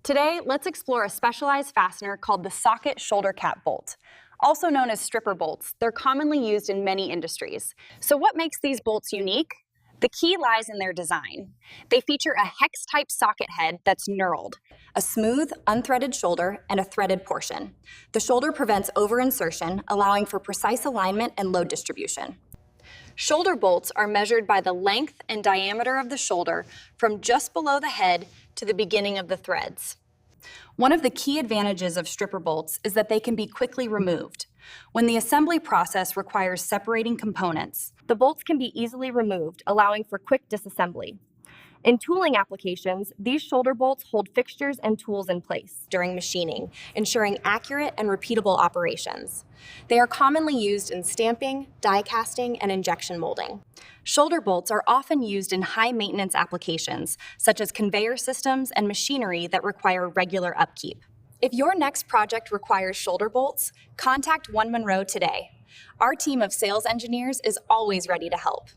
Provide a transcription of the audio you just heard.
Today, let's explore a specialized fastener called the socket shoulder cap bolt. Also known as stripper bolts, they're commonly used in many industries. So what makes these bolts unique? The key lies in their design. They feature a hex-type socket head that's knurled, a smooth, unthreaded shoulder, and a threaded portion. The shoulder prevents over-insertion, allowing for precise alignment and load distribution. Shoulder bolts are measured by the length and diameter of the shoulder from just below the head to the beginning of the threads. One of the key advantages of stripper bolts is that they can be quickly removed. When the assembly process requires separating components, the bolts can be easily removed, allowing for quick disassembly. In tooling applications, these shoulder bolts hold fixtures and tools in place during machining, ensuring accurate and repeatable operations. They are commonly used in stamping, die casting, and injection molding. Shoulder bolts are often used in high-maintenance applications, such as conveyor systems and machinery that require regular upkeep. If your next project requires shoulder bolts, contact One Monroe today. Our team of sales engineers is always ready to help.